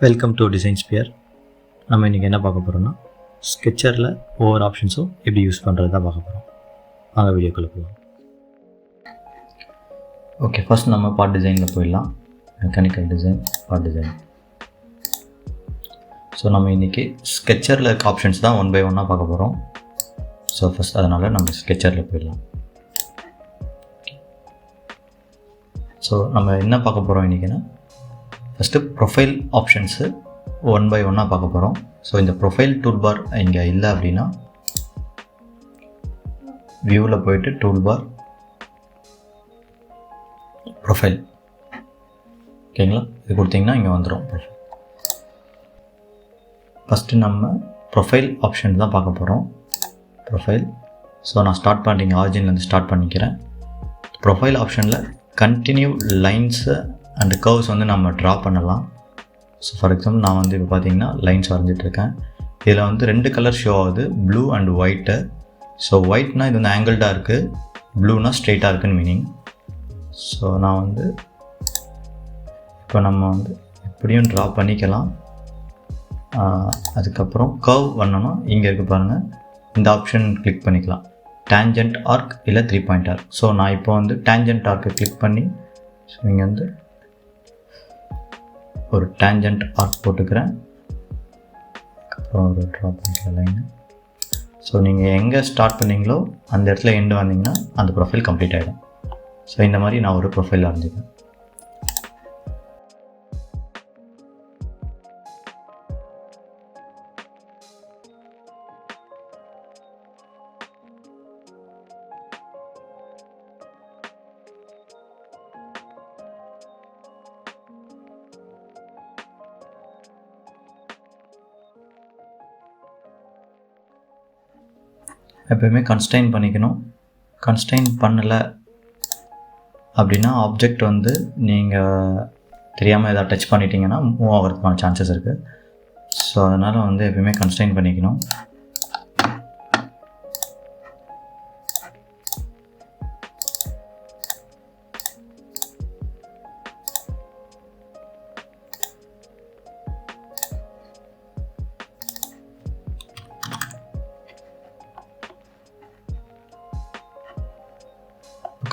Welcome to design sphere. நம்ம இன்றைக்கி என்ன பார்க்க போகிறோம்னா, ஸ்கெட்சரில் ஒவ்வொரு ஆப்ஷன்ஸும் எப்படி யூஸ் பண்ணுறது தான் பார்க்க போகிறோம். வாங்க வீடியோக்குள்ளே போகலாம். ஓகே, ஃபஸ்ட் நம்ம பார்ட் டிசைனில் போயிடலாம். Mechanical design, part design. So நம்ம இன்றைக்கி ஸ்கெட்சரில் இருக்க ஆப்ஷன்ஸ் தான் ஒன் பை ஒன்னாக பார்க்க போகிறோம். ஸோ ஃபஸ்ட் அதனால் நம்ம ஸ்கெட்சரில் போயிடலாம். ஸோ நம்ம என்ன பார்க்க போகிறோம் இன்றைக்கினா, first profile options one by ஒன்னாக பார்க்க போகிறோம். ஸோ இந்த ப்ரொஃபைல் டூல் பார் இங்கே இல்லை அப்படின்னா, வியூவில் போயிட்டு டூல் பார், ப்ரொஃபைல், ஓகேங்களா, இது கொடுத்தீங்கன்னா இங்கே வந்துடும் ப்ரொஃபைல். ஃபஸ்ட்டு நம்ம ப்ரொஃபைல் ஆப்ஷன் தான் பார்க்க போகிறோம். ப்ரொஃபைல். ஸோ நான் ஸ்டார்ட் பண்ணிங்க ஆரிஜின்லேருந்து ஸ்டார்ட் பண்ணிக்கிறேன். ப்ரொஃபைல் ஆப்ஷனில் கண்டினியூ லைன்ஸு அண்ட் கர்வ்ஸ் வந்து நம்ம ட்ரா பண்ணலாம். ஸோ ஃபார் எக்ஸாம்பிள் நான் வந்து இப்போ பார்த்தீங்கன்னா லைன்ஸ் வரைஞ்சிட்ருக்கேன். இதில் வந்து ரெண்டு கலர் ஷோ ஆகுது, ப்ளூ அண்ட் ஒயிட்டு. ஸோ ஒயிட்னா இது வந்து ஆங்கிள்டாக இருக்குது, ப்ளூனா ஸ்ட்ரெயிட்டாக இருக்குன்னு மீனிங். ஸோ நான் வந்து இப்போ நம்ம வந்து இப்படியும் ட்ரா பண்ணிக்கலாம். அதுக்கப்புறம் கர்வ் பண்ணணும். இங்கே இருக்குது பாருங்கள், இந்த ஆப்ஷன் கிளிக் பண்ணிக்கலாம். டேஞ்சன்ட் ஆர்க் இல்லை 3 பாயிண்ட் ஆர்க். ஸோ நான் இப்போ வந்து டேஞ்சன்ட் ஆர்க்கை கிளிக் பண்ணி, ஸோ இங்கே வந்து ஒரு டேஞ்சன்ட் ஆர்க் போட்டுக்கிறேன். அப்புறம் ஒரு ட்ரா பண்ணிக்கிற லைனு. ஸோ நீங்கள் எங்கே ஸ்டார்ட் பண்ணீங்களோ அந்த இடத்துல எண்டு வந்தீங்கன்னா அந்த ப்ரொஃபைல் கம்ப்ளீட் ஆகிடும். ஸோ இந்த மாதிரி நான் ஒரு ப்ரொஃபைல் வரைஞ்சிக்கிறேன். எப்போயுமே கன்ஸ்ட்ரெயின் பண்ணிக்கணும். கன்ஸ்ட்ரெயின் பண்ணலை அப்படின்னா ஆப்ஜெக்ட் வந்து நீங்கள் தெரியாமல் எதாவது டச் பண்ணிட்டீங்கன்னா மூவ் ஆகிறதுக்கான சான்சஸ் இருக்குது. ஸோ அதனால் வந்து எப்போயுமே கன்ஸ்ட்ரெயின் பண்ணிக்கணும்.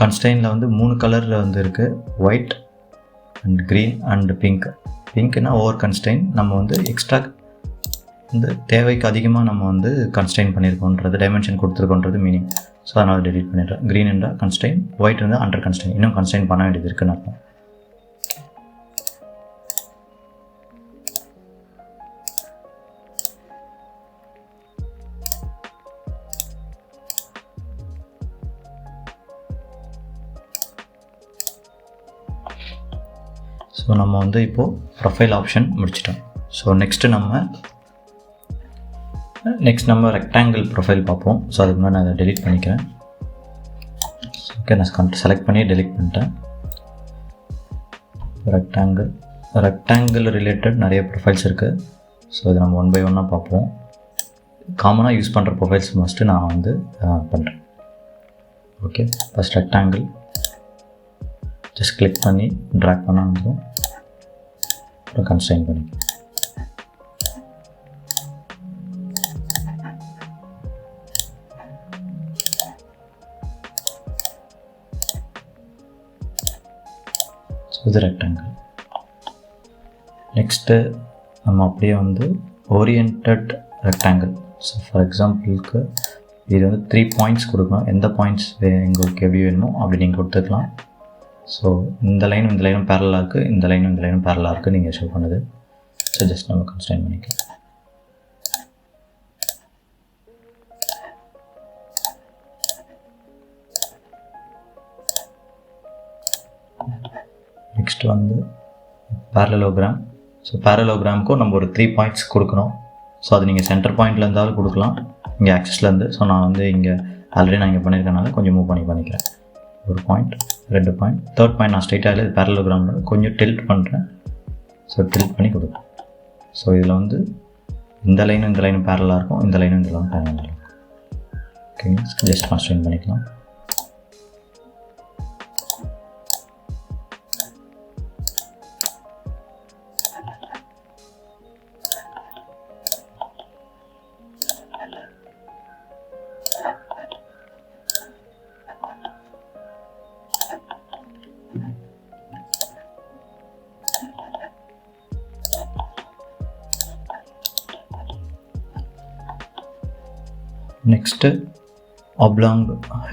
கன்ஸ்ட்ரெயினில் வந்து 3 கலரில் வந்து இருக்குது, white and green and pink. பிங்க்னா ஓவர் கன்ஸ்ட்ரெயின், நம்ம வந்து எக்ஸ்ட்ரா வந்து தேவைக்கு அதிகமாக நம்ம வந்து கன்ஸ்ட்ரெயின் பண்ணியிருக்கோன்றது, டைமென்ஷன் கொடுத்துருக்கோன்றது மீனிங். ஸோ அதனால் டெலீட் பண்ணிடுறேன். க்ரீன் இருந்தால் கன்ஸ்ட்ரெயின், ஒயிட் இருந்தால் அண்டர் கன்ஸ்ட்ரெயின், இன்னும் கன்ஸ்ட்ரெயின் பண்ண வேண்டியது இருக்குன்னு அர்த்தம். ஸோ நம்ம வந்து இப்போது ப்ரொஃபைல் ஆப்ஷன் முடிச்சிட்டோம். ஸோ நெக்ஸ்ட் நம்ம ரெக்டாங்கிள் ப்ரொஃபைல் பார்ப்போம். ஸோ அதுக்கு முன்னாடி நான் அதை டெலீட் பண்ணிக்கிறேன். ஓகே, நான் செலக்ட் பண்ணி டெலீட் பண்ணிட்டேன். ரெக்டாங்கிள் ரிலேட்டட் நிறைய ப்ரொஃபைல்ஸ் இருக்குது. ஸோ இது நம்ம ஒன் பை ஒன்னாக பார்ப்போம். காமனாக யூஸ் பண்ணுற ப்ரொஃபைல்ஸ் ஃபஸ்ட்டு நான் வந்து பண்ணுறேன். Okay, first rectangle just click பண்ணி ட்ராக் பண்ண வந்துடும். அப்புறம் கன்ஸ்ட்ரெயின் பண்ணி ஸோ இது ரெக்டாங்கிள். நெக்ஸ்ட்டு நம்ம அப்படியே வந்து ஓரியன்டட் ரெக்டாங்கிள். ஸோ ஃபார் எக்ஸாம்பிளுக்கு இது வந்து 3 பாயிண்ட்ஸ் கொடுக்கணும். எந்த பாயிண்ட்ஸ் உங்களுக்கு எப்படி வேணுமோ அப்படி நீங்கள் கொடுத்துக்கலாம். ஸோ இந்த லைனும் பேரலாக இருக்குது, இந்த லைனும் பேரலாக இருக்குது நீங்கள் ஷோ பண்ணுது. ஸோ ஜஸ்ட் நம்ம கன்ஸ்ட்ரெயின் பண்ணிக்கலாம். நெக்ஸ்ட் வந்து பேரலோகிராம். ஸோ பேரலோகிராமுக்கும் நம்ம ஒரு 3 பாயிண்ட்ஸ் கொடுக்கணும். ஸோ அது நீங்கள் சென்டர் பாயிண்டில் இருந்தாலும் கொடுக்கலாம், இங்கே ஆக்சஸ்லேருந்து. ஸோ நான் வந்து இங்கே ஆல்ரெடி நான் இங்கே பண்ணியிருக்கனால கொஞ்சம் மூவ் பண்ணிக்கிறேன். ஒரு பாயிண்ட், 2 பாயிண்ட், 3rd பாயிண்ட் நான் ஸ்ட்ரைட்டாக இல்லை, பேரலோகிராமில் கொஞ்சம் டில்ட் பண்ணுறேன். ஸோ டில்ட் பண்ணி கொடுப்பேன். ஸோ இதில் வந்து இந்த லைனும் பேரலாக இருக்கும், இந்த லைனும் பேரலாக இருக்கும். ஓகேங்க, ஜஸ்ட் கன்ஸ்ட்ரெயின் பண்ணிக்கலாம். Next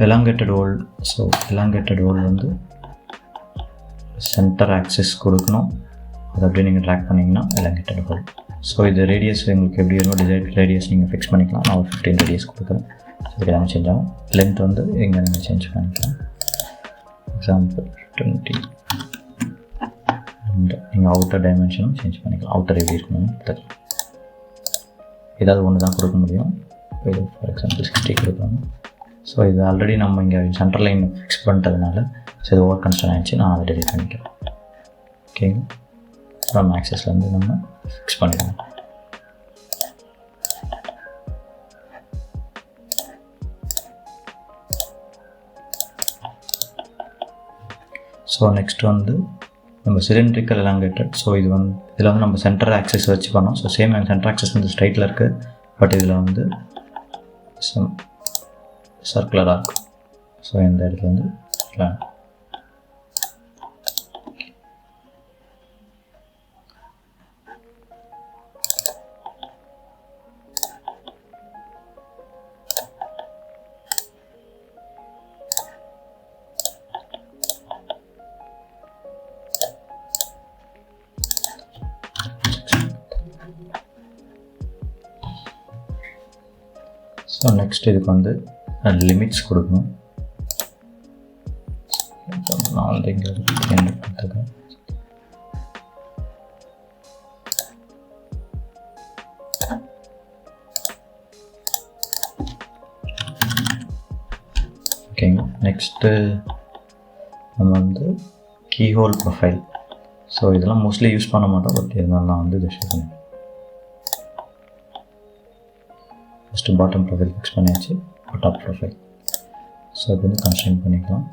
elongated hole. So elongated hole வந்து சென்டர் ஆக்சிஸ் கொடுக்கணும். அதை அப்படியே நீங்கள் ட்ராக் பண்ணிங்கன்னா elongated hole. ஸோ இது ரேடியஸ் உங்களுக்கு எப்படி வேணுமோ டிசைட் ரேடியஸ் நீங்கள் ஃபிக்ஸ் பண்ணிக்கலாம். நான் ஒரு 15 ரேடியஸ் கொடுக்குறேன். ஸோ இதுக்கு எல்லாமே சேஞ்ச் ஆகும். லென்த் வந்து எங்கே நீங்கள் சேஞ்ச் பண்ணிக்கலாம். எக்ஸாம்பிள் 20. அண்ட் நீங்கள் அவுட்டர் டைமென்ஷனும் சேஞ்ச் பண்ணிக்கலாம். அவுட்டர் எப்படி இருக்கணும் பார்த்துக்கலாம். ஏதாவது ஒன்று தான் கொடுக்க முடியும். இது ஃபார் எக்ஸாம்பிள் 60 கொடுக்கணும். ஸோ இது ஆல்ரெடி நம்ம இங்கே சென்டர் லைன் ஃபிக்ஸ் பண்ணிட்டதுனால ஸோ இது ஓவர் கன்ஸ்டன் ஆகிடுச்சு. நான் அதை டெலிட் பண்ணிக்கிறேன். ஓகேங்க. ஃப்ரம் ஆக்சஸ்லேருந்து நம்ம ஃபிக்ஸ் பண்ணிடுவோம். ஸோ நெக்ஸ்ட் வந்து நம்ம சிலிண்ட்ரிக்கல் elongated. ஸோ இது வந்து இதில் வந்து நம்ம சென்டர் ஆக்சஸ் வச்சு பண்ணோம். ஸோ சேம் சென்டர் ஆக்சஸ் வந்து ஸ்ட்ரைட்டில் இருக்குது. பட் இதில் வந்து சர்க்குலராக இருக்கும். ஸோ இந்த இடத்துல வந்து ஸோ நெக்ஸ்ட் இதுக்கு வந்து லிமிட்ஸ் கொடுக்கணும். நான் வந்து இங்கே கொடுத்துருக்கேன். ஓகேங்க. நெக்ஸ்ட்டு நம்ம வந்து கீஹோல் ப்ரொஃபைல். ஸோ இதெல்லாம் மோஸ்ட்லி யூஸ் பண்ண மாட்டோம். பட் இருந்தாலும் நான் வந்து இதை ஷேர் பண்ணேன். ஃபஸ்ட்டு பாட்டம் ப்ரொஃபைல் ஃபிக்ஸ் பண்ணியாச்சு. Top profile. ஸோ அது வந்து கன்ஸ்ட்ரெயின் பண்ணிக்கலாம்.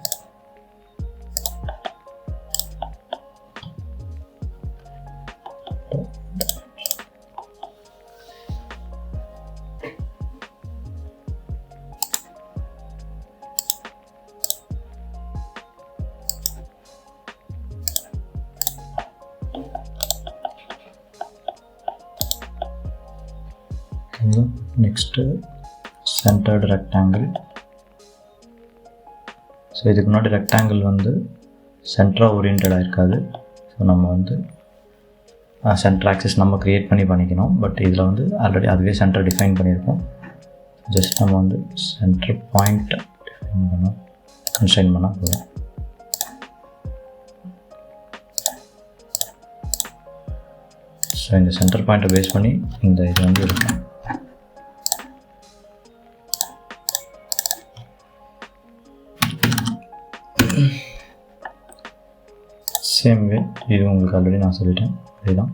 Next centred rectangle. ஸோ இதுக்கு முன்னாடி ரெக்டாங்கிள் வந்து சென்டராக ஓரியன்டாக இருக்காது. ஸோ நம்ம வந்து சென்டர் ஆக்சிஸ் நம்ம க்ரியேட் பண்ணிக்கணும். பட் இதில் வந்து ஆல்ரெடி அதுவே சென்டர் டிஃபைன் பண்ணியிருக்கோம். ஜஸ்ட் நம்ம வந்து சென்டர் பாயிண்ட் டிஃபைன் பண்ணோம், கன்ஸ்ட்ரெயின் பண்ணால் போதும். ஸோ இந்த சென்டர் பாயிண்ட்டை பேஸ் பண்ணி இந்த இது வந்து இருக்கும். சேம் வே இது உங்களுக்கு ஆல்ரெடி நான் சொல்லிட்டேன். அதுதான்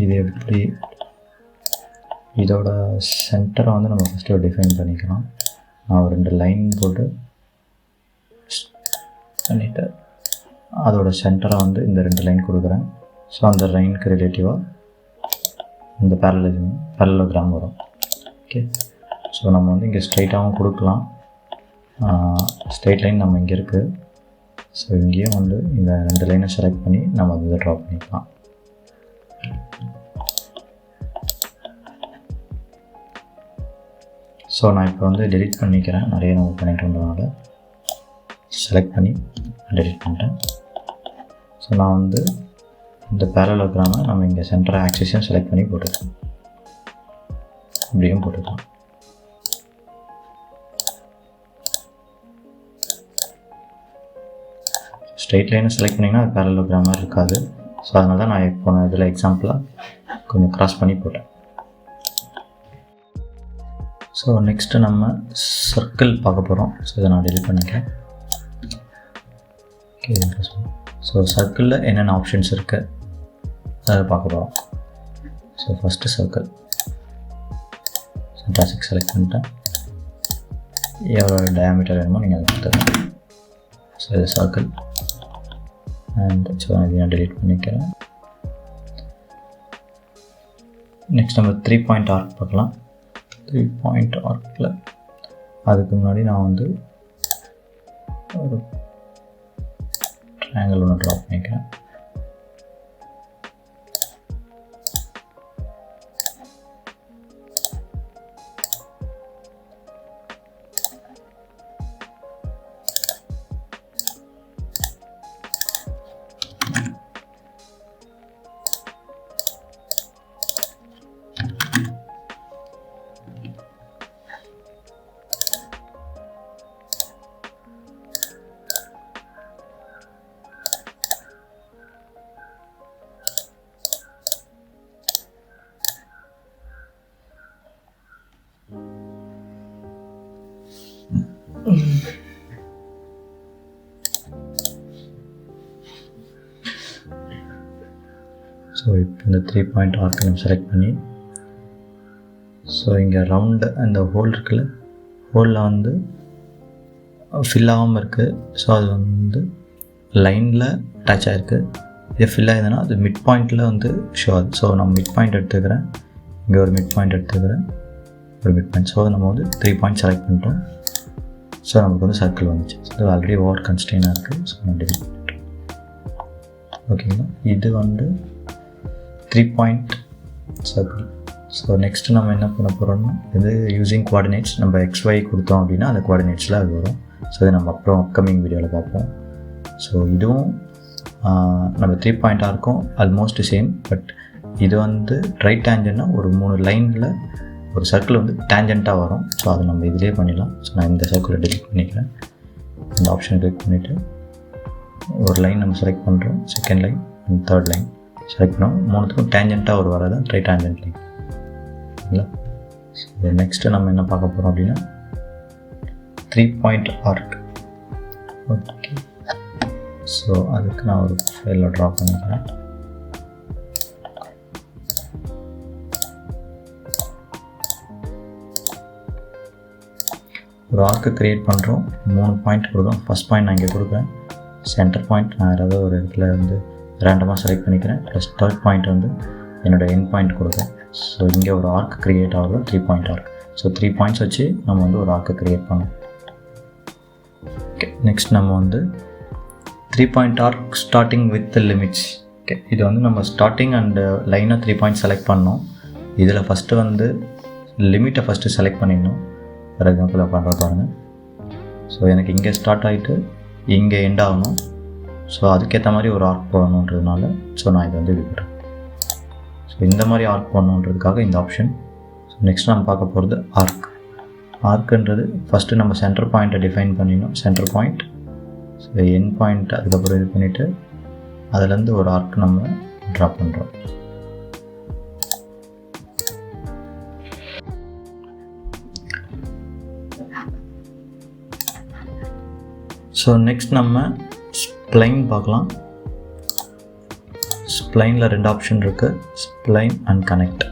இது எப்படி இதோட சென்டரை வந்து நம்ம ஃபஸ்ட்டு டிஃபைன் பண்ணிக்கலாம். நான் ஒரு 2 லைன் போட்டு பண்ணிவிட்டு அதோட சென்டரை வந்து இந்த 2 லைன் கொடுக்குறேன். ஸோ அந்த லைனுக்கு ரிலேட்டிவாக இந்த பேரலோகிராம் வரும். ஓகே. ஸோ நம்ம வந்து இங்கே ஸ்ட்ரைட்டாகவும் கொடுக்கலாம். ஸ்ட்ரைட் லைன் நம்ம இங்கே இருக்குது. ஸோ இங்கேயும் வந்து இந்த 2 லைனை செலக்ட் பண்ணி நம்ம அதை ட்ரா பண்ணிக்கலாம். ஸோ நான் இப்போ வந்து டெலிட் பண்ணிக்கிறேன். நிறைய நம்ம பண்ணிட்டோன்றதுனால செலக்ட் பண்ணி டெலிட் பண்ணிட்டேன். ஸோ நான் வந்து இந்த பேரலோகிராமை நம்ம இங்கே சென்டர் ஆக்சிஸையும் செலக்ட் பண்ணி போட்டுக்கலாம். இப்படியும் போட்டுக்கலாம். ஸ்ட்ரெயிட் லைனை செலக்ட் பண்ணிங்கன்னா அது பேரலோகிராம் மாதிரி இருக்காது. ஸோ அதனால தான் நான் இப்போ இதில் எக்ஸாம்பிளாக கொஞ்சம் க்ராஸ் பண்ணி போட்டேன். ஸோ நெக்ஸ்ட்டு நம்ம சர்க்கிள் பார்க்க போகிறோம். ஸோ இதை நான் டெலிட் பண்ணிக்கிறேன். ஓகே. ஸோ சர்க்கிளில் என்னென்ன ஆப்ஷன்ஸ் இருக்குது அதை பார்க்க போகிறோம். ஸோ ஃபஸ்ட்டு சர்க்கிள் சென்டாசிக் செலக்ட் பண்ணிட்டேன். எவ்வளோ டயாமீட்டர் வேணுமோ நீங்கள் அதை கொடுத்துருங்க. ஸோ இது சர்க்கிள். அண்ட் ஸோ இதை நான் டெலிட் பண்ணிக்கிறேன். நெக்ஸ்ட் நம்ம 3 பாயிண்ட் ஆர்க் பார்க்கலாம். 3 பாயிண்ட் ஆர்க்கில் அதுக்கு முன்னாடி நான் வந்து ஒரு ட்ரையாங்கிள் ஒன்று ட்ரா பண்ணிக்கிறேன். ஸோ இப்போ இந்த 3 பாயிண்ட் ஆர்க்கு நம்ம செலக்ட் பண்ணி, ஸோ இங்கே ரவுண்டு அந்த ஹோல் இருக்குல்ல, ஹோலில் வந்து ஃபில் ஆகாமல் இருக்குது. ஸோ அது வந்து லைனில் அட்டாச் ஆகிருக்கு. இது ஃபில் ஆகுதுன்னா அது மிட் பாயிண்ட்டில் வந்து ஷோ ஆகுது. ஸோ நான் மிட் பாயிண்ட் எடுத்துக்கிறேன், இங்கே ஒரு மிட் பாயிண்ட் எடுத்துக்கிறேன், ஒரு மிட் பாயிண்ட். ஸோ நம்ம வந்து 3 பாயிண்ட் செலக்ட் பண்ணிட்டோம். ஸோ நமக்கு வந்து சர்க்கிள் வந்துச்சு. ஸோ இது ஆல்ரெடி ஓவர் கன்ஸ்டெயினாக இருக்குது. ஸோ நான் டெலிட் பண்ணிட்டேன். ஓகேங்களா, இது வந்து 3 பாயிண்ட் சர்க்கிள். ஸோ நெக்ஸ்ட்டு நம்ம என்ன பண்ண போகிறோம்னா, இது யூஸிங் கோஆர்டினேட்ஸ் நம்ம XY கொடுத்தோம் அப்படின்னா அந்த கோஆர்டினேட்ஸில் அது வரும். ஸோ இது நம்ம அப்புறம் அப்கமிங் வீடியோவில் பார்ப்போம். ஸோ இதுவும் நம்ம 3 பாயிண்ட்டாக இருக்கும், ஆல்மோஸ்ட் சேம். பட் இது வந்து ரைட் டேஞ்சன்ட்னா ஒரு 3 லைனில் ஒரு சர்க்கிள் வந்து டேஞ்சண்ட்டாக வரும். ஸோ அதை நம்ம இதிலே பண்ணிடலாம். ஸோ நான் இந்த சர்க்கிளை டெலிட் பண்ணிக்கிறேன். இந்த ஆப்ஷனை கிளிக் பண்ணிவிட்டு ஒரு லைன் நம்ம செலக்ட் பண்ணுறோம், second line and third line select பண்ணோம். 3த்துக்கும் டேஞ்சண்ட்டாக ஒரு வரதான் ரைட் டேஞ்சன்ட் லைன். சரிங்களா, ஸோ நெக்ஸ்ட்டு நம்ம என்ன பார்க்க போகிறோம் அப்படின்னா 3 பாயிண்ட் ஆர்க். ஓகே, ஸோ அதுக்கு நான் ஒரு ஃபைலில் ட்ரா பண்ணிக்கிறேன். ஒரு ஆர்க்கு க்ரியேட் பண்ணுறோம், 3 பாயிண்ட் கொடுக்குறோம். ஃபஸ்ட் பாயிண்ட் நான் இங்கே கொடுக்குறேன், சென்டர் பாயிண்ட் நான் ஏதாவது ஒரு இடத்துல வந்து ரேண்டமாக செலக்ட் பண்ணிக்கிறேன். ப்ளஸ் தேர்ட் பாயிண்ட் வந்து என்னோடய எண்ட் பாயிண்ட் கொடுக்குறேன். ஸோ இங்கே ஒரு ஆர்க் க்ரியேட் ஆகுது, 3 பாயிண்ட் ஆர்க். ஸோ 3 பாயிண்ட்ஸ் வச்சு நம்ம வந்து ஒரு ஆர்க்கு க்ரியேட் பண்ணோம். ஓகே, நெக்ஸ்ட் நம்ம வந்து 3 point arc starting with limits. Okay, இது வந்து நம்ம ஸ்டார்டிங் அண்ட் லைனாக 3 பாயிண்ட் செலக்ட் பண்ணோம். இதில் ஃபஸ்ட்டு வந்து லிமிட்டை ஃபஸ்ட்டு செலக்ட் பண்ணிடணும். ஃபார் எக்ஸாம்பிள் பண்ணுறது பாருங்கள். ஸோ எனக்கு இங்கே ஸ்டார்ட் ஆகிட்டு இங்கே எண்ட் ஆகணும். ஸோ அதுக்கேற்ற மாதிரி ஒரு ஆர்க் போடணுன்றதுனால ஸோ நான் இதை வந்து விடுறேன். ஸோ இந்த மாதிரி ஆர்க் போடணுன்றதுக்காக இந்த ஆப்ஷன். ஸோ நெக்ஸ்ட் நம்ம பார்க்க போகிறது ஆர்க். ஆர்க்குன்றது ஃபஸ்ட்டு நம்ம சென்டர் பாயிண்ட்டை டிஃபைன் பண்ணிடணும், centre point. So end point அதுக்கப்புறம் இது பண்ணிவிட்டு அதுலேருந்து ஒரு ஆர்க் நம்ம ட்ரா பண்ணுறோம். ஸோ நெக்ஸ்ட் நம்ம ஸ்ப்ளைன் பார்க்கலாம். ஸ்ப்ளைனில் 2 ஆப்ஷன் இருக்குது, ஸ்ப்ளைன் அண்ட் கனெக்ட்.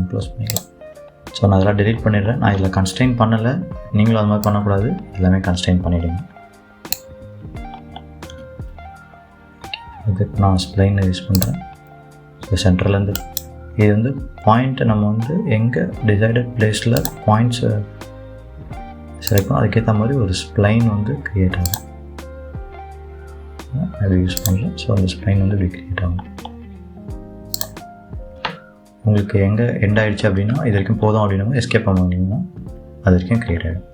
க்ளோஸ் பண்ணிக்கலாம். ஸோ நான் அதெல்லாம் டெலிட் பண்ணிடுறேன். நான் இதில் கன்ஸ்ட்ரெயின் பண்ணலை, நீங்களும் அது மாதிரி பண்ணக்கூடாது, எல்லாமே கன்ஸ்ட்ரெயின் பண்ணிவிடுங்க. இதுக்கு நான் ஸ்ப்ளைன் யூஸ் பண்ணுறேன். ஸோ சென்டர்லேருந்து இது வந்து பாயிண்ட்டை நம்ம வந்து எங்கே டிசைடட் பிளேஸில் பாயிண்ட்ஸை செலக்ட் பண்ணோம், அதுக்கேற்ற மாதிரி ஒரு ஸ்ப்ளைன் வந்து க்ரியேட் ஆகும். அது யூஸ் பண்ணுறேன். ஸோ அந்த ஸ்ப்ளைன் வந்து இப்படி க்ரியேட் ஆகும். உங்களுக்கு எங்கே எண்ட் ஆகிடுச்சு அப்படின்னா இது வரைக்கும் போதும் அப்படின்னா எஸ்கேப் பண்ணிங்கன்னா அது வரைக்கும் க்ரியேட் ஆகிடும்.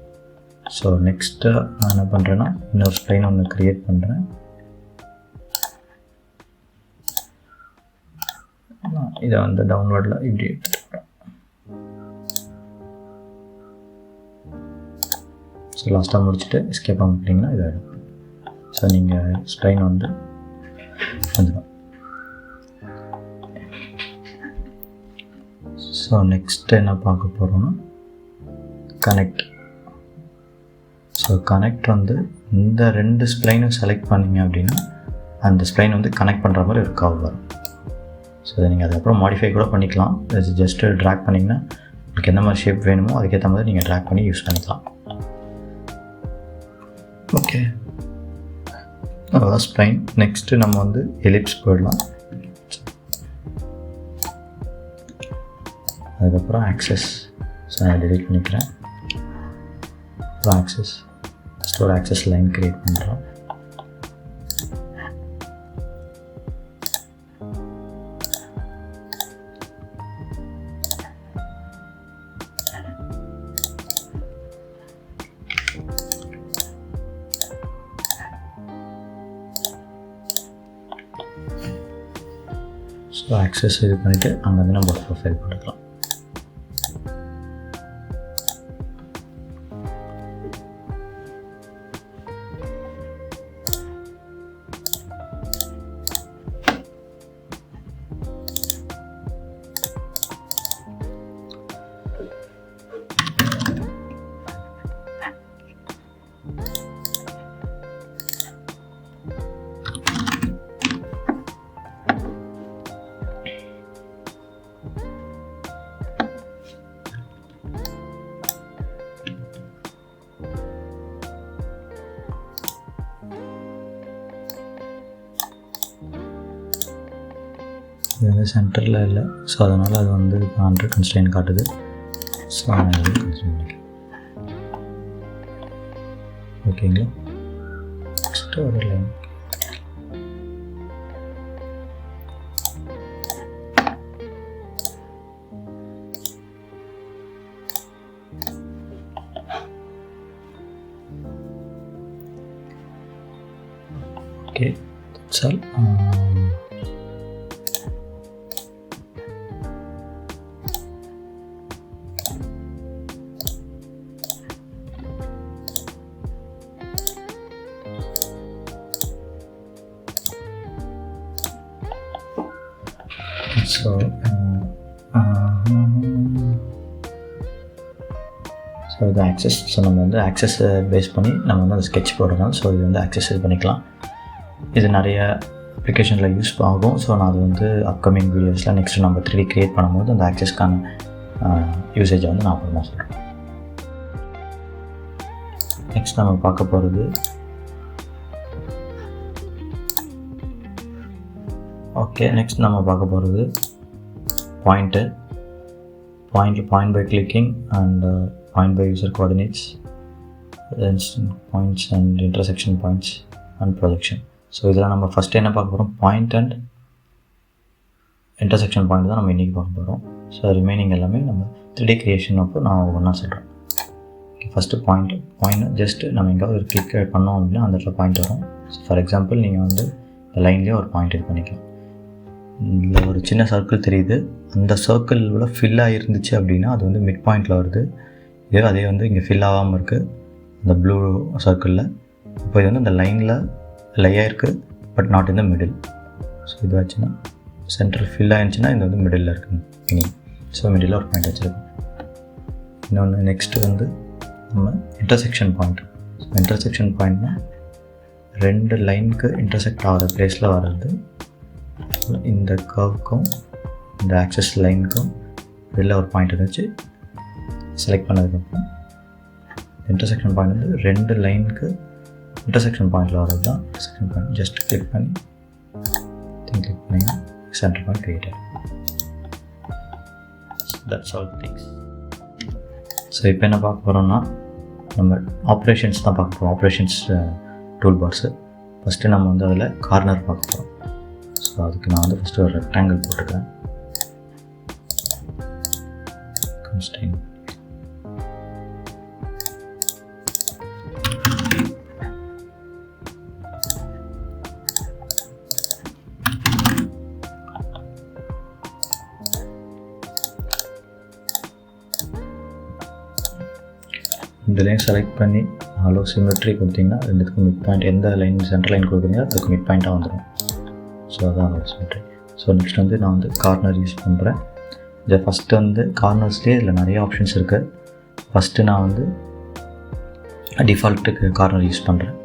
ஸோ நெக்ஸ்ட்டு நான் என்ன பண்ணுறேன்னா இன்னொரு ஸ்ப்ளைன் ஒன்று க்ரியேட் பண்ணுறேன். இதை வந்து டவுன்லோடில் இப்படி எடுத்துக்கிறேன். ஸோ லாஸ்ட்டாக முடிச்சுட்டு எஸ்கேப் பண்ணிட்டீங்கன்னா இதாகிடும். ஸோ நீங்கள் ஸ்ப்ளைன் வந்து வந்துடும். ஸோ நெக்ஸ்ட் என்ன பார்க்க போகிறோன்னா கனெக்ட். ஸோ கனெக்ட் வந்து இந்த 2 ஸ்ப்ளைனும் செலக்ட் பண்ணிங்க அப்படின்னா அந்த ஸ்ப்ளைன் வந்து கனெக்ட் பண்ணுற மாதிரி ஒரு கர்வ் வரும். ஸோ அதை நீங்கள் அதுக்கப்புறம் மாடிஃபை கூட பண்ணிக்கலாம். அது ஜஸ்ட்டு ட்ராக் பண்ணிங்கன்னா உங்களுக்கு எந்த மாதிரி ஷேப் வேணுமோ அதுக்கேற்ற மாதிரி நீங்கள் ட்ராக் பண்ணி யூஸ் பண்ணிக்கலாம். ஓகே, அதான் ஸ்ப்ளைன். நெக்ஸ்ட்டு நம்ம வந்து எலிப்ஸ் போயிடலாம். அதுக்கப்புறம் ஆக்சஸ். ஸோ நான் டெலிட் பண்ணிக்கிறேன். அப்புறம் ஆக்சஸ், ஃபஸ்ட்டு ஒரு ஆக்சஸ் லைன் க்ரியேட் பண்ணுறோம். ஸோ ஆக்சஸ் இது பண்ணிவிட்டு அங்கே வந்து நம்ம ப்ரொஃபைல் கொடுக்கலாம். இது வந்து சென்டரில் இல்லை, ஸோ அதனால் அது வந்து அண்டர் கன்ஸ்ட்ரெயின் காட்டுது. ஸோ நான் இது கன்ஸ்ட்ரெயின் பண்ணிக்கிறேன். ஓகேங்களா? நெக்ஸ்ட்டு ஒரு line okay, that's all. So இது ஆக்சஸ். ஸோ நம்ம வந்து ஆக்சஸை பேஸ் பண்ணி நம்ம வந்து அந்த ஸ்கெட்ச் போடுறோம். ஸோ இது வந்து ஆக்சஸ் இது பண்ணிக்கலாம். இது நிறைய அப்ளிகேஷனில் யூஸ் ஆகும். ஸோ நான் அது வந்து அப்கமிங் வீடியோஸில் நெக்ஸ்ட்டு நம்ம 3D க்ரியேட் பண்ணும்போது அந்த ஆக்சஸ்க்கான யூசேஜை வந்து நான் அப்புறமா சொல்கிறேன். நெக்ஸ்ட் நம்ம பார்க்க போகிறது நெக்ஸ்ட் நம்ம பார்க்க போகிறது point by clicking and point by user coordinates, points and intersection points and projection. So இதில் நம்ம ஃபஸ்ட்டு என்ன பார்க்க போகிறோம், பாயிண்ட் அண்ட் இன்டர்செக்ஷன் பாயிண்ட் தான் நம்ம இன்றைக்கி பார்க்க போகிறோம். ஸோ ரிமைனிங் எல்லாமே நம்ம 3D க்ரியேஷன் அப்போ நான் ஒன்றா சொல்கிறேன். ஃபஸ்ட்டு பாயிண்ட் ஜஸ்ட்டு நம்ம எங்கேயாவது ஒரு கிளிக் பண்ணோம் அப்படின்னா அந்த இடத்துல பாயிண்ட் வரும். ஸோ ஃபார் எக்ஸாம்பிள் நீங்கள் வந்து இந்த லைன்லேயே ஒரு பாயிண்ட் இது பண்ணிக்கலாம். இதில் ஒரு சின்ன சர்க்கிள் தெரியுது, அந்த சர்க்கிளில் ஃபில் ஆகிருந்துச்சு அப்படின்னா அது வந்து மிட் பாயிண்டில் வருது. அதே வந்து இங்கே ஃபில் ஆகாமல் இருக்குது அந்த ப்ளூ சர்க்கிளில். இப்போ இது வந்து அந்த லைனில் லையாக but not in the middle. So இது ஆச்சுன்னா சென்டர் ஃபில் ஆகிடுச்சுன்னா இது வந்து மிடில் இருக்குங்க. ஸோ மிடில் ஒரு பாயிண்ட் வச்சுருக்கோம். இன்னொன்று நெக்ஸ்ட்டு வந்து நம்ம இன்டர்செக்ஷன் பாயிண்ட். ஸோ இன்டர்செக்ஷன் பாயிண்ட்னா 2 லைனுக்கு இன்டர்செக்ட் ஆகிற ப்ளேஸில் வர்றது. இந்த கர்வுக்கும் இந்த ஆக்சஸ் லைனுக்கும் வெளில ஒரு பாயிண்ட் இருந்துச்சு. செலக்ட் பண்ணதுக்கப்புறம் இன்டர்செக்ஷன் பாயிண்ட் வந்து 2 லைனுக்கு இன்டர்செக்ஷன் பாயிண்டில் வர்றது தான் இன்டர்செக்ஷன் பாயிண்ட். ஜஸ்ட் கிளிக் பண்ணிங்கன்னா சென்டர் பாயிண்ட் கிரியேட் ஆகும். That's all things. ஸோ இப்போ என்ன பார்க்க போகிறோம்னா நம்ம ஆப்ரேஷன்ஸ் தான் பார்க்க போகிறோம். Operations tool bars. ஃபஸ்ட்டு நம்ம வந்து அதில் கார்னர் பார்க்க போகிறோம். ஸோ அதுக்கு நான் வந்து ஃபஸ்ட்டு ஒரு ரெக்டாங்கிள் போட்டுக்கிறேன். கன்ஸ்ட்ரெயின் இந்த லைன் செலக்ட் பண்ணி ஹலோ சிமெட்ரி கொடுத்தீங்கன்னா ரெண்டுத்துக்கும் மிட் பாயிண்ட், எந்த லைன் சென்டர் லைன் கொடுக்குறீங்க அதுக்கு மிட் பாயிண்ட்டாக வந்துடும். ஸோ அதான் ஹலோ சிமெட்ரி. ஸோ நெக்ஸ்ட் வந்து நான் வந்து கார்னர் யூஸ் பண்ணுறேன். இதை ஃபஸ்ட்டு வந்து கார்னர்ஸ்லேயே இதில் நிறைய ஆப்ஷன்ஸ் இருக்குது. ஃபஸ்ட்டு நான் வந்து டிஃபால்ட்டுக்கு கார்னர் யூஸ் பண்ணுறேன்.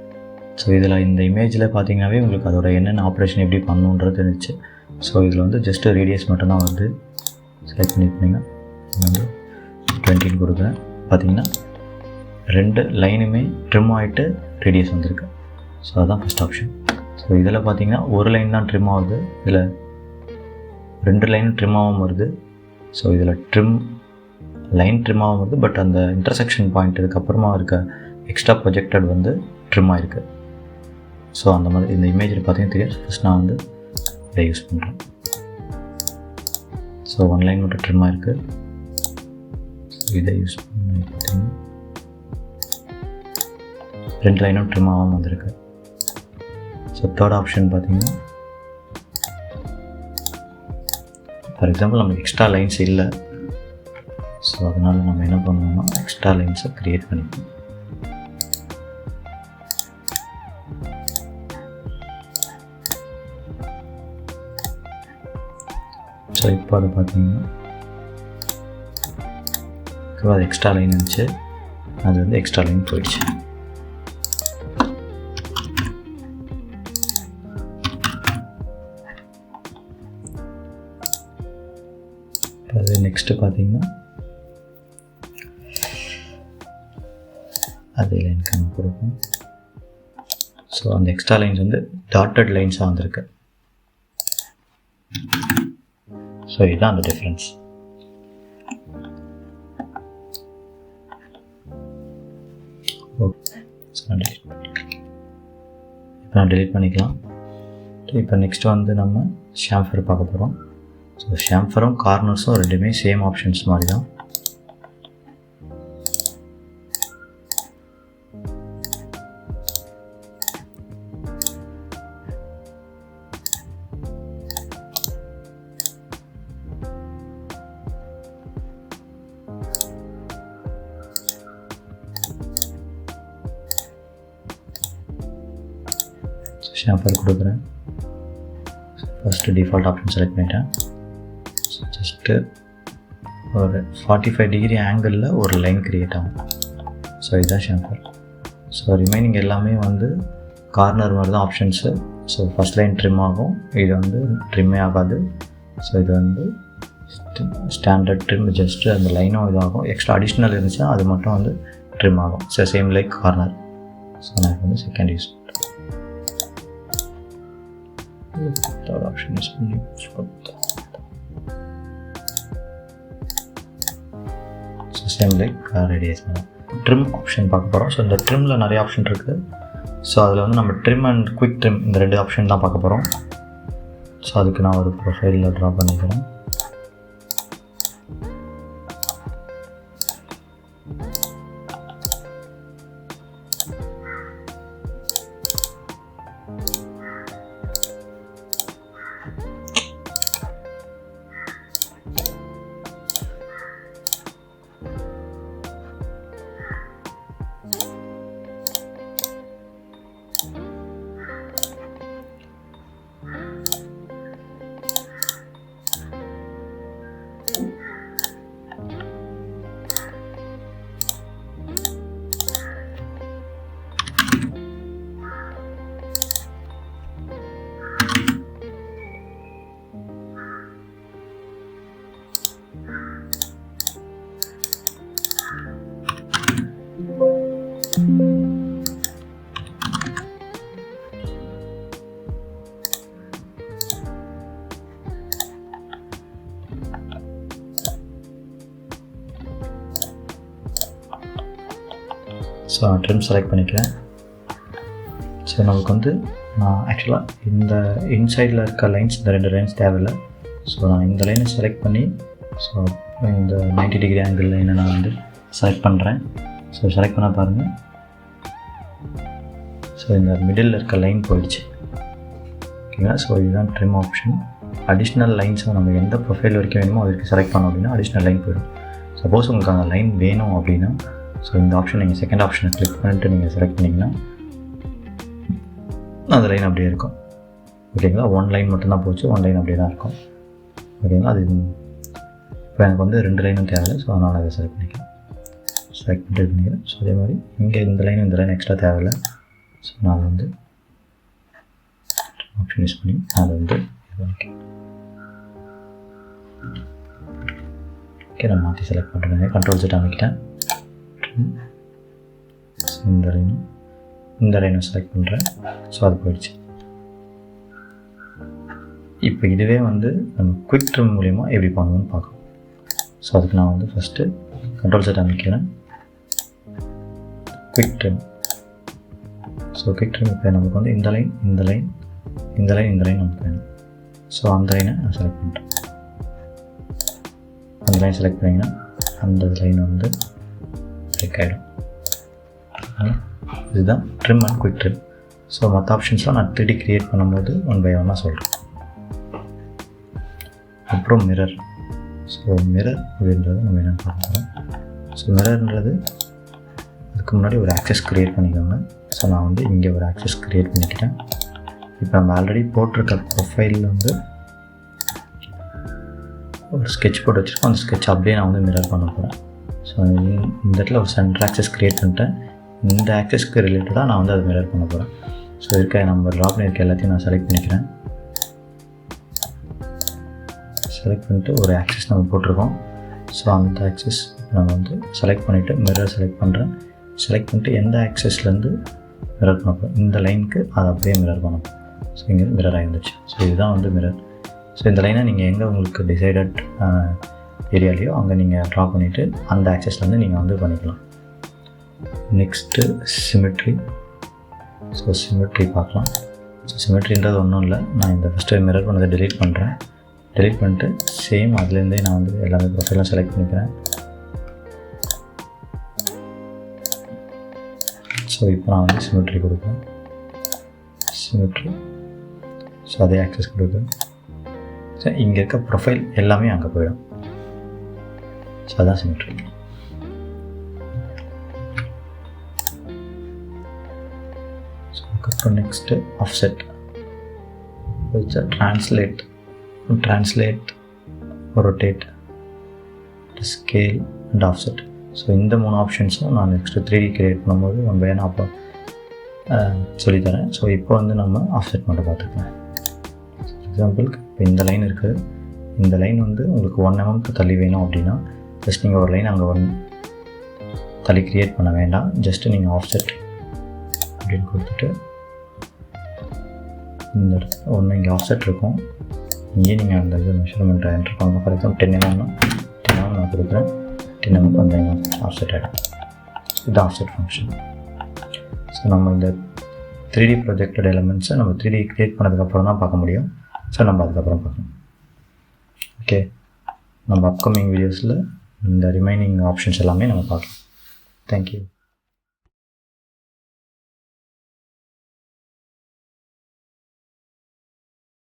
ஸோ இதில் இந்த இமேஜில் பார்த்தீங்கன்னாவே உங்களுக்கு அதோட என்னென்ன ஆப்ரேஷன் எப்படி பண்ணணுன்றது இருந்துச்சு. ஸோ இதில் வந்து ஜஸ்ட்டு ரேடியஸ் மட்டும்தான் வந்து செலக்ட் பண்ணிங்கன்னா வந்து 20 கொடுக்குறேன். பார்த்தீங்கன்னா 2 லைனுமே ட்ரிம் ஆகிட்டு ரேடியஸ் வந்திருக்கு. ஸோ அதுதான் ஃபஸ்ட் ஆப்ஷன். ஸோ இதில் பார்த்தீங்கன்னா ஒரு லைன் தான் ட்ரிம் ஆகுது, இதில் 2 லைனும் ட்ரிம் ஆகாமல் வருது. ஸோ இதில் லைன் ட்ரிம் ஆகாமல் வருது, பட் அந்த இன்டர்செக்ஷன் பாயிண்ட் இதுக்கப்புறமா இருக்க எக்ஸ்ட்ரா ப்ரொஜெக்டட் வந்து ட்ரிம் ஆகிருக்கு. ஸோ அந்த மாதிரி இந்த இமேஜில் பார்த்தீங்கன்னா தெரியும். ஃபஸ்ட் நான் வந்து இதை யூஸ் பண்ணுறேன். ஸோ 1 லைன் மட்டும் ட்ரிம் ஆகிருக்கு. இதை யூஸ் பண்ணி பார்த்தீங்கன்னா 2 லைனும் ட்ரிம் ஆகாமல் வந்திருக்கு. ஸோ தேர்ட் ஆப்ஷன் பார்த்தீங்கன்னா ஃபார் எக்ஸாம்பிள் நமக்கு எக்ஸ்ட்ரா லைன்ஸ் இல்லை. ஸோ அதனால் நம்ம என்ன பண்ணணும்னா எக்ஸ்ட்ரா லைன்ஸை க்ரியேட் பண்ணிக்கணும். ஸோ இப்போ அதை பார்த்தீங்கன்னா அது எக்ஸ்ட்ரா லைன் இருந்துச்சு, அது வந்து எக்ஸ்ட்ரா லைன் போயிடுச்சு. அது நெக்ஸ்ட்டு பார்த்தீங்கன்னா அதே லைனுக்கு நம்ம கொடுப்போம். ஸோ அந்த எக்ஸ்ட்ரா லைன்ஸ் வந்து டாட்டட் லைன்ஸாக வந்திருக்கு. ஸோ இதுதான் அந்த டிஃப்ரென்ஸ். ஓகே, இப்போ நான் டெலீட் பண்ணிக்கலாம். இப்போ நெக்ஸ்ட் வந்து நம்ம ஷாம்ஃபர் பார்க்க போகிறோம். ஸோ ஷாம்ஃபரும் கார்னர்ஸும் ரெண்டுமே சேம் ஆப்ஷன்ஸ் மாதிரி தான். ஷாம்ஃபர் கொடுக்குறேன். ஃபஸ்ட்டு டிஃபால்ட் ஆப்ஷன் செலக்ட் பண்ணிட்டேன். ஜஸ்ட்டு ஒரு 45 டிகிரி ஆங்கிளில் ஒரு லைன் க்ரியேட் ஆகும். ஸோ இதுதான் ஷாம்ஃபர். ஸோ ரிமைனிங் எல்லாமே வந்து கார்னர் மாதிரி தான் options. So first line trim ஆகும், இது வந்து ட்ரிம்மே ஆகாது. ஸோ இது வந்து ஸ்டாண்டர்ட் ட்ரிம், ஜஸ்ட்டு அந்த லைனும் இதாகும். எக்ஸ்ட்ரா அடிஷ்னல் இருந்துச்சுன்னா அது மட்டும் வந்து ட்ரிம் ஆகும். So same like corner. So நான் வந்து செகண்ட் யூஸ் பண்ணுறேன். தேர்ட் ஆப்ஷன் யூஸ் பண்ணி ஸோ சேம் லைக் ரேடியஸ் பண்ணலாம். ட்ரிம் ஆப்ஷன் பார்க்க போகிறோம். ஸோ இந்த ட்ரிம்மில் நிறைய ஆப்ஷன் இருக்குது. ஸோ அதில் வந்து நம்ம ட்ரிம் அண்ட் குயிக் ட்ரிம் இந்த 2 ஆப்ஷன் தான் பார்க்க போகிறோம். ஸோ அதுக்கு நான் ஒரு ப்ரொஃபைலில் ட்ரா பண்ணிக்கிறேன். ஸோ நான் ட்ரிம் செலக்ட் பண்ணிக்கிறேன். ஸோ நமக்கு வந்து நான் ஆக்சுவலாக இந்த இன்சைடில் இருக்க லைன்ஸ், இந்த 2 லைன்ஸ் தேவையில்லை. ஸோ நான் இந்த லைனை செலக்ட் பண்ணி ஸோ இந்த 90 டிகிரி ஆங்கிள் லைனை நான் வந்து செலக்ட் பண்ணுறேன். ஸோ செலக்ட் பண்ண பாருங்கள். ஸோ இந்த மிடில் இருக்க லைன் போயிடுச்சு. ஓகேங்களா? ஸோ இதுதான் ட்ரிம் ஆப்ஷன். அடிஷ்னல் லைன்ஸை நம்ம எந்த ப்ரொஃபைல் வரைக்கும் வேணுமோ அதுக்கு செலக்ட் பண்ணோம் அப்படின்னா அடிஷ்னல் லைன் போயிடும். சப்போஸ் உங்களுக்கு அந்த லைன் வேணும் அப்படின்னா ஸோ இந்த ஆப்ஷன் நீங்கள் செகண்ட் ஆப்ஷனை கிளிக் பண்ணிட்டு நீங்கள் செலக்ட் பண்ணிங்கன்னா அந்த லைன் அப்படியே இருக்கும். ஓகேங்களா? 1 லைன் மட்டும்தான் போச்சு, 1 லைன் அப்படியே தான் இருக்கும். ஓகேங்களா? அது இப்போ எனக்கு வந்து 2 லைனும் தேவையில்லை. ஸோ அதனால் அதை செலக்ட் பண்ணிக்கிறேன். செலக்ட் பண்ணிக்கிறேன். ஸோ அதே மாதிரி இங்கே இந்த லைன் எக்ஸ்ட்ரா தேவையில்லை. ஸோ நான் அதை வந்து ஆப்ஷன் யூஸ் பண்ணி அதை வந்து ஓகே நான் மாற்றி செலக்ட் பண்ணுறேன். கண்ட்ரோல் செட் அமைக்கிட்டேன். இந்த லைனும் செலக்ட் பண்ணுறேன். ஸோ அது போயிடுச்சு. இப்போ இதுவே வந்து நம்ம குயிக் ட்ரிம் மூலிமா எப்படி பண்ணணும்னு பார்க்கலாம். ஸோ அதுக்கு நான் வந்து ஃபஸ்ட்டு கண்ட்ரோல் செட் அமைக்கிறேன். Quick trim. So quick trim இப்போ நமக்கு வந்து இந்த லைன் நமக்கு வேணும். ஸோ அந்த லைனை நான் செலக்ட் பண்ணுறேன். அந்த லைன் செலக்ட் பண்ணிங்கன்னா அந்த லைன் வந்து கிளிக் ஆகிடும். இதுதான் trim and quick trim. So மற்ற ஆப்ஷன்ஸ்லாம் நான் 3D க்ரியேட் பண்ணும்போது 1 by 1 சொல்கிறேன். அப்புறம் மிரர். ஸோ மிரர் அப்படின்றது நம்ம என்னென்னு பார்க்குறோம். ஸோ மிரர்ன்றது அதுக்கு முன்னாடி ஒரு ஆக்சஸ் க்ரியேட் பண்ணிக்கோங்க. ஸோ நான் வந்து இங்கே ஒரு ஆக்சஸ் க்ரியேட் பண்ணிக்கிட்டேன். இப்போ நம்ம ஆல்ரெடி போட்டிருக்க ப்ரொஃபைலில் வந்து ஒரு ஸ்கெட்ச் போட்டு வச்சுருக்கோம். அந்த ஸ்கெட்ச் அப்படியே நான் வந்து மிரர் பண்ண போகிறேன். ஸோ இந்த இடத்துல ஒரு சென்டர் ஆக்சஸ் க்ரியேட் பண்ணிட்டேன். இந்த ஆக்சஸ்க்கு ரிலேட்டடாக நான் வந்து அதை மிரர் பண்ண போகிறேன். ஸோ நம்ம ட்ரா பண்ணியிருக்க எல்லாத்தையும் நான் செலக்ட் பண்ணிக்கிறேன். செலக்ட் பண்ணிவிட்டு ஒரு ஆக்சஸ் நம்ம போட்டிருக்கோம். ஸோ அந்த ஆக்சஸ் நம்ம வந்து செலக்ட் பண்ணிவிட்டு மிரர் செலக்ட் பண்ணுறேன். செலக்ட் பண்ணிட்டு எந்த ஆக்சஸ்லேருந்து மிரர் பண்ண போகிறோம், இந்த லைனுக்கு அதை அப்படியே மிரர் பண்ணணும். ஸோ இங்கே மிரர் ஆகிருந்துச்சு. ஸோ இதுதான் வந்து மிரர். ஸோ இந்த லைனை நீங்கள் எங்கே உங்களுக்கு டிசைடட் ஏரியாலேயோ அங்கே நீங்கள் ட்ரா பண்ணிவிட்டு அந்த ஆக்சஸ்லேருந்து நீங்கள் வந்து பண்ணிக்கலாம். Next symmetry. ஸோ சிமெட்ரி பார்க்கலாம். ஸோ சிமெட்ரின்றது ஒன்றும் இல்லை, நான் இந்த ஃபஸ்ட்டு மிரர் பண்ணதை டெலீட் பண்ணுறேன். டெலீட் பண்ணிட்டு சேம் அதுலேருந்தே நான் வந்து எல்லாமே ப்ரொஃபைலாம் செலக்ட் பண்ணிக்கிறேன். ஸோ இப்போ நான் வந்து சிமெட்ரி கொடுக்குறேன். சிமெட்ரி. ஸோ அதே ஆக்சஸ் கொடுக்குறேன். ஸோ இங்கே இருக்க ப்ரொஃபைல் எல்லாமே அங்கே போயிடும். ஸோ அதான் சிமெட்ரி. ஸோ அதுக்கப்புறம் நெக்ஸ்ட்டு ஆஃப்செட். வச்சா translate, rotate, scale and offset. So இந்த 3 ஆப்ஷன்ஸும் நான் நெக்ஸ்ட்டு 3D கிரியேட் பண்ணும்போது நம்ம வேணா அப்போ சொல்லித்தரேன். ஸோ இப்போ வந்து நம்ம ஆஃப்செட் மட்டும் பார்த்துக்கலாம். எக்ஸாம்பிளுக்கு இப்போ இந்த லைன் இருக்குது. இந்த லைன் வந்து உங்களுக்கு 1 mm தள்ளி வேணும் அப்படின்னா ஜஸ்ட் நீங்கள் ஒரு லைன் அங்கே தள்ளி க்ரியேட் பண்ண வேண்டாம். ஜஸ்ட்டு நீங்கள் ஆஃப்செட் அப்படின்னு கொடுத்துட்டு இந்த இடத்துல ஒன்று இங்கே ஆஃப்செட் இருக்கும். இங்கே நீங்கள் அந்த இது மெஷர்மெண்ட்டை என்ட்ரு பண்ணணும். ஃபார் எக்ஸாம்பிள் 10 mm நான் கொடுக்குறேன். 10 mm அந்த ஆஃப்செட் ஆகிடும். இது ஆஃப்செட் ஃபங்க்ஷன். ஸோ நம்ம இந்த 3D ப்ரொஜெக்டட் எலிமெண்ட்ஸை நம்ம 3D க்ரியேட் பண்ணதுக்கப்புறம் தான் பார்க்க முடியும். ஸோ நம்ம அதுக்கப்புறம் பார்க்கணும். ஓகே, நம்ம அப்கமிங் வீடியோஸில் இந்த ரிமைனிங் ஆப்ஷன்ஸ் எல்லாமே நம்ம பார்க்கலாம். தேங்க்யூ.